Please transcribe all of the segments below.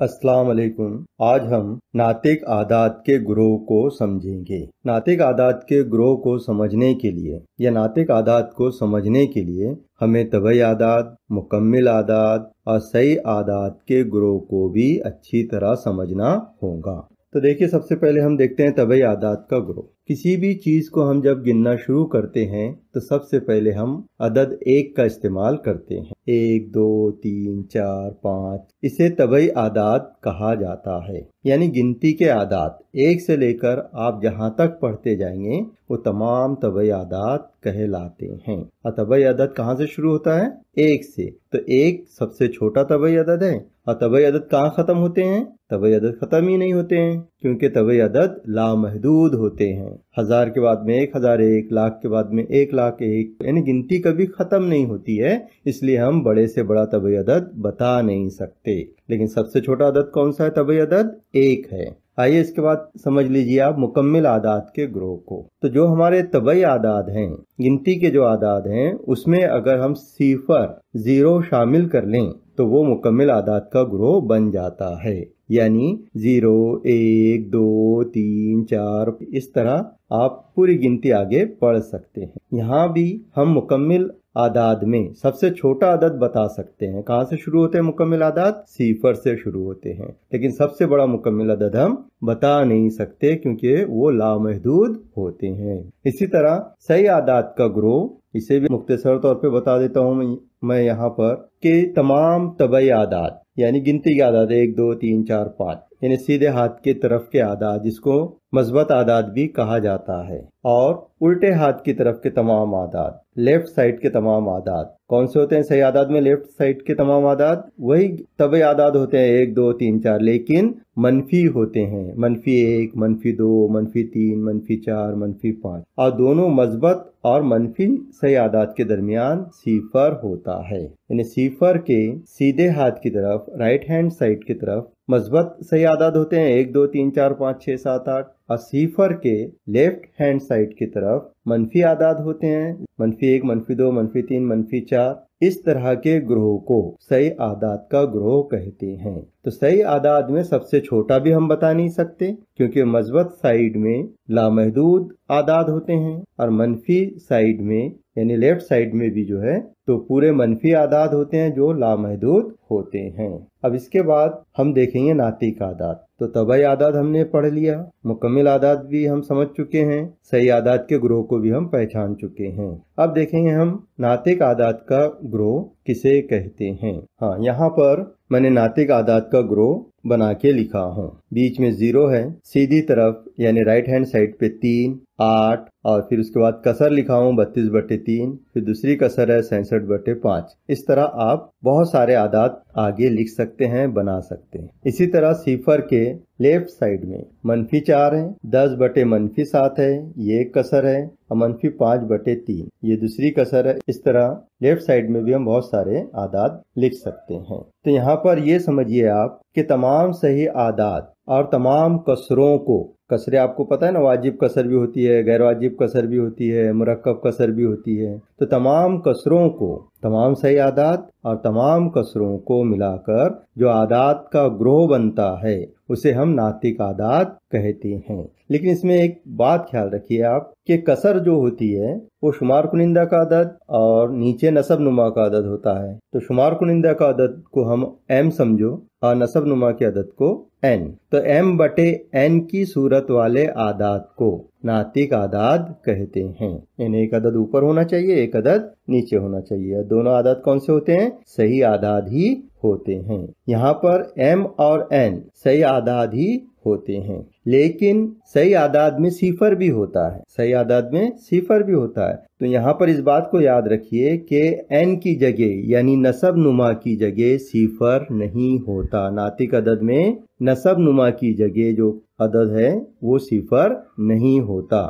अस्सलाम वालेकुम। आज हम नातिक आदात के ग्रोह को समझेंगे। नातिक आदात के ग्रोह को समझने के लिए या नातिक आदात को समझने के लिए हमें तबई आदात, मुकम्मिल आदात और सही आदात के ग्रोह को भी अच्छी तरह समझना होगा। तो देखिए, सबसे पहले हम देखते हैं तबई आदात का ग्रोह। किसी भी चीज को हम जब गिनना शुरू करते हैं तो सबसे पहले हम अदद 1 का इस्तेमाल करते हैं। 1, 2, 3, 4, 5 इसे तबई आदात कहा जाता है, यानी गिनती के आदात 1 से लेकर आप जहां तक पढ़ते जाएंगे वो तमाम तबई आदात कहलाते हैं। और तबई आदत कहाँ से शुरू होता है? 1 से। तो 1 सबसे छोटा तबई आदत है। और तबई आदत कहाँ खत्म होते हैं? तबई आदत खत्म ही नहीं होते हैं, क्योंकि तबई आदत लामहदूद होते हैं। 1000 के बाद में 1001, लाख के बाद में 1,01,000, यानी गिनती कभी खत्म नहीं होती है। इसलिए हम बड़े से बड़ा तबई आदत बता नहीं सकते। लेकिन सबसे छोटा आदत कौन सा है? तबई आदत 1 है। आइए इसके बाद समझ लीजिए आप मुकम्मिल आदात के ग्रोह को। तो जो हमारे तबई आदात हैं, गिनती के जो आदात हैं, उसमें अगर हम सिफर 0 शामिल कर लें तो वो मुकम्मिल आदात का ग्रोह बन जाता है। यानी 0, 1, 2, 3, 4 इस तरह आप पूरी गिनती आगे पढ़ सकते हैं। यहाँ भी हम मुकम्मिल आदाद में सबसे छोटा आदद बता सकते हैं। कहाँ से शुरू होते हैं मुकम्मिल आदाद? सिफर से शुरू होते हैं। लेकिन सबसे बड़ा मुकम्मिल आदद हम बता नहीं सकते, क्योंकि वो लामहदूद होते हैं। इसी तरह सही आदात का ग्रोह, इसे भी मुख्तसर तौर पे बता देता हूँ मैं यहाँ पर, कि तमाम तबई आदात यानी गिनती के आदात 1, 2, 3, 4, 5 यानी सीधे हाथ की तरफ के आदात, जिसको मस्बत आदात भी कहा जाता है, और उल्टे हाथ की तरफ के तमाम आदात, लेफ्ट साइड के तमाम आदात कौन से होते हैं? सही आदात में लेफ्ट साइड के तमाम आदात वही तबई आदात होते हैं, 1, 2, 3, 4, लेकिन मनफी होते हैं। -1, -2, -3, -4, -5, और दोनों मस्बत और मनफी सही आदात के दरमियान सिफर होता है। यानी सिफर के सीधे हाथ की तरफ, राइट हैंड साइड की तरफ मस्बत सही आदात होते हैं 1, 2, 3, 4, 5, 6, 7, 8, और सिफर के लेफ्ट हैंड साइड की तरफ मनफी आदात होते हैं, -1, -2, -3, -4। इस तरह के ग्रोह को सही आदात का ग्रोह कहते हैं। तो सही आदात में सबसे छोटा भी हम बता नहीं सकते, क्योंकि मस्बत साइड में लामहदूद आदात होते हैं, और मनफी साइड में यानी लेफ्ट साइड में भी जो है तो पूरे मनफी आदात होते हैं जो लामहदूद होते हैं। अब इसके बाद हम देखेंगे नातिक आदात। तो तबई आदात हमने पढ़ लिया, मुकम्मिल आदात भी हम समझ चुके हैं, सही आदात के ग्रोह को भी हम पहचान चुके हैं। अब देखेंगे हम नातिक आदात का ग्रोह किसे कहते हैं। हाँ, यहाँ पर मैंने नातिक आदात का ग्रोह बना के लिखा हूँ। बीच में 0 है, सीधी तरफ यानी राइट हैंड साइड पे 3, 8, और फिर उसके बाद कसर लिखा हूँ 32/3, फिर दूसरी कसर है 66/5। इस तरह आप बहुत सारे आदात आगे लिख सकते हैं, बना सकते हैं। इसी तरह सिफर के लेफ्ट साइड में -4 है, 10/-7 है, ये एक कसर है, और -5/3 ये दूसरी कसर है। इस तरह लेफ्ट साइड में भी हम बहुत सारे आदात लिख सकते हैं। तो यहाँ पर ये समझिए आप कि तमाम सही आदात और तमाम कसरों को, कसरें आपको पता है ना, वाजिब कसर भी होती है, गैर वाजिब कसर भी होती है, मुरक्कब कसर भी होती है। तो तमाम कसरों को, तमाम सही आदात और तमाम कसरों को मिलाकर जो आदात का ग्रोह बनता है उसे हम नातिक आदात कहते हैं। लेकिन इसमें एक बात ख्याल रखिए आप कि कसर जो होती है वो शुमार कुनिंदा का अदद और नीचे नसब नुमा का अदद होता है। तो शुमार कुनिंदा का अदद को हम m समझो और नसब नुमा के अदद को n। तो m/n की सूरत वाले आदात को नातिक आदात कहते हैं। यानी एक अदद ऊपर होना चाहिए, एक अदद नीचे होना चाहिए। दोनों आदात कौन से होते हैं? सही आदात ही होते हैं। यहाँ पर m और n सही आदात ही होते हैं, लेकिन सही आदात में सिफर भी होता है, सही आदात में सिफर भी होता है। तो यहाँ पर इस बात को याद रखिए कि n की जगह यानी नसब नुमा की जगह सिफर नहीं होता। नातिक अदद में नसब नुमा की जगह जो अदद है वो सिफर नहीं होता।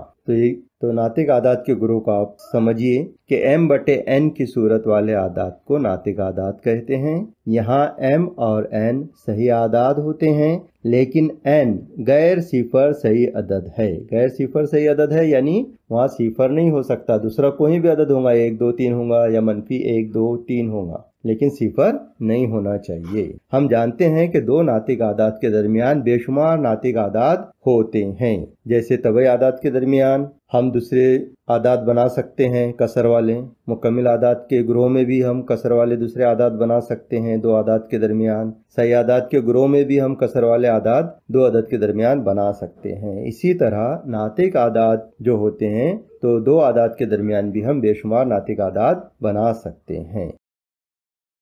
तो नातिक आदात के ग्रोह को आप समझिए कि m/n की सूरत वाले आदात को नातिक आदात कहते हैं। यहाँ m और n सही आदात होते हैं, लेकिन n गैर सिफर सही अदद है। गैर सिफर सही अदद है यानी वहाँ सिफर नहीं हो सकता, दूसरा कोई भी अदद होगा, 1, 2, 3 होगा या -1, 2, 3 होगा। लेकिन सिफर नहीं होना चाहिए। हम जानते हैं कि दो नातिक आदाद के दरमियान बेशुमार नातिक आदाद होते हैं। जैसे तबई आदाद के दरमियान हम दूसरे आदाद बना सकते हैं कसर वाले। मुकम्मिल आदाद के ग्रोह में भी हम कसर वाले दूसरे आदाद बना सकते हैं दो आदाद के दरमियान। सही आदाद के ग्रोह में भी हम कसर वाले आदाद दो अदद के दरमियान बना सकते हैं। इसी तरह नातिक आदाद जो होते हैं तो दो आदाद के दरमियान भी हम बेशुमार नातिक आदाद बना सकते हैं।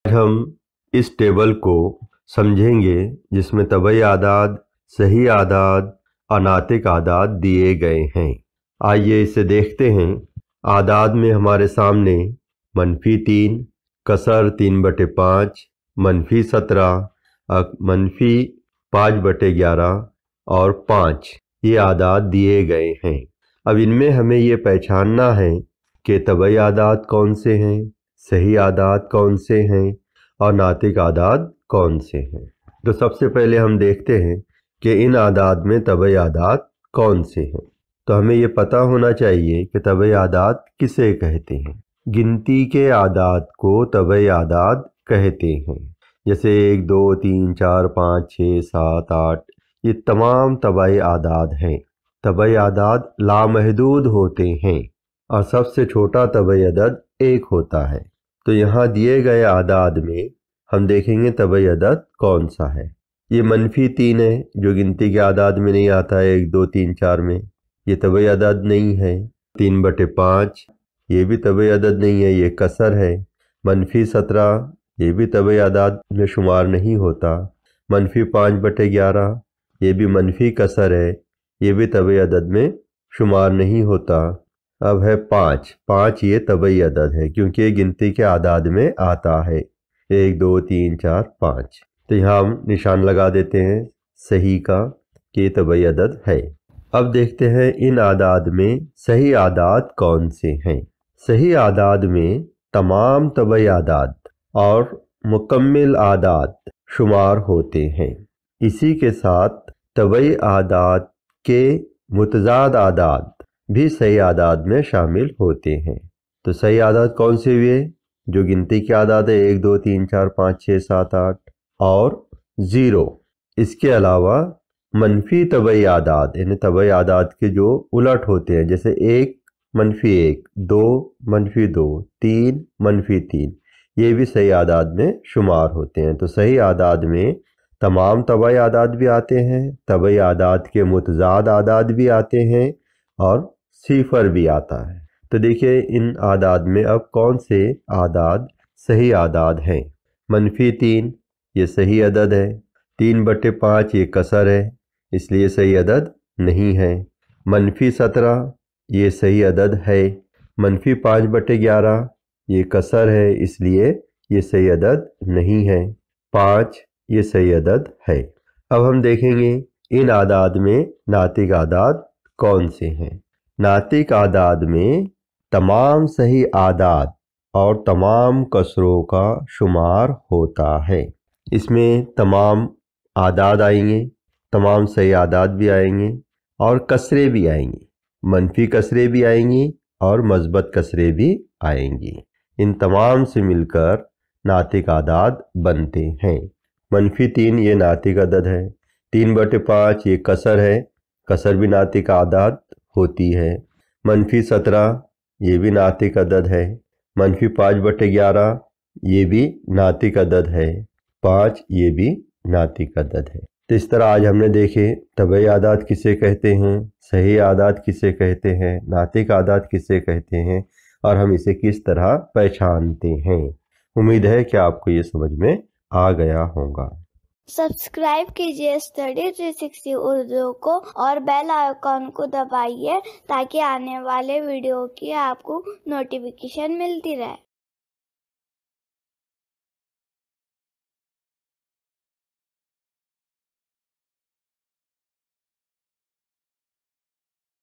हम इस टेबल को समझेंगे जिसमें तबई आदाद, सही आदाद और नातिक आदाद दिए गए हैं। आइए इसे देखते हैं। आदाद में हमारे सामने -3, कसर 3/5, -17, -5/11 और 5 ये आदाद दिए गए हैं। अब इनमें हमें ये पहचानना है कि तबई आदाद कौन से हैं, सही आदाद कौन से हैं और नातिक आदाद कौन से हैं। तो सबसे पहले हम देखते हैं कि इन आदाद में तबई आदाद कौन से हैं। तो हमें ये पता होना चाहिए कि तबई आदाद किसे कहते हैं। गिनती के आदाद को तबई आदाद कहते हैं। जैसे 1, 2, 3, 4, 5, 6, 7, 8 ये तमाम तबई आदाद हैं। तबई आदाद लामहदूद होते हैं और सबसे छोटा तबई अदद 1 होता है। तो यहाँ दिए गए आदाद में हम देखेंगे तबई अदद कौन सा है। ये -3 है जो गिनती के आदाद में नहीं आता है। 1, 2, 3, 4 में ये तबई अदद नहीं है। 3/5 ये भी तबई अदद नहीं है, ये कसर है। -17 ये भी तबई आदाद में शुमार नहीं होता। -5/11 ये भी मनफी कसर है, ये भी तबई अदद में शुमार नहीं होता। अब है 5 ये तबई अदद है क्योंकि ये गिनती के आदाद में आता है। 1, 2, 3, 4, 5। तो यहाँ हम निशान लगा देते हैं सही का कि ये तबई अदद है। अब देखते हैं इन आदाद में सही आदाद कौन से हैं। सही आदाद में तमाम तबई आदाद और मुकम्मिल आदाद शुमार होते हैं। इसी के साथ तबई आदाद के मुतजाद आदाद भी सही आदाद में शामिल होते हैं। तो सही आदाद कौन से हुए? जो गिनती के आदाद है 1, 2, 3, 4, 5, 6, 7, 8 और 0। इसके अलावा मनफी तबई आदाद यानी तबई आदाद के जो उलट होते हैं जैसे 1 -1, 2 -2, 3 -3 ये भी सही आदाद में शुमार होते हैं। तो सही आदाद में तमाम तबई आदाद भी आते हैं, तबई आदाद के मुतजाद आदाद भी आते हैं और सिफर भी आता है। तो देखिए इन आदाद में अब कौन से आदाद सही आदाद हैं। -3 ये सही अदद है। 3/5 ये कसर है इसलिए सही अदद नहीं है। -17 ये सही अदद है। -5/11 ये कसर है इसलिए ये सही अदद नहीं है। 5 ये सही अदद है। अब हम देखेंगे इन आदाद में नातिक आदाद कौन से हैं। नातिक आदाद में तमाम सही आदाद और तमाम कसरों का शुमार होता है। इसमें तमाम आदाद आएंगे, तमाम सही आदाद भी आएंगे और कसरे भी आएंगी। मनफी कसरे भी आएंगी और मस्बत कसरे भी आएंगी। इन तमाम से मिलकर नातिक आदाद बनते हैं। -3 ये नातिक अदद है। 3/5 ये कसर है, कसर भी नातिक आदाद होती है। -17 ये भी नातिक अदद है। -5/11 ये भी नातिक अदद है। 5 ये भी नातिक अदद है। तो इस तरह आज हमने देखे तबई आदाद किसे कहते हैं, सही आदाद किसे कहते हैं, नातिक आदाद किसे कहते हैं और हम इसे किस तरह पहचानते हैं। उम्मीद है कि आपको ये समझ में आ गया होगा। सब्सक्राइब कीजिए स्टडी 360 उर्दू को और बेल आइकॉन को दबाइए ताकि आने वाले वीडियो की आपको नोटिफिकेशन मिलती रहे।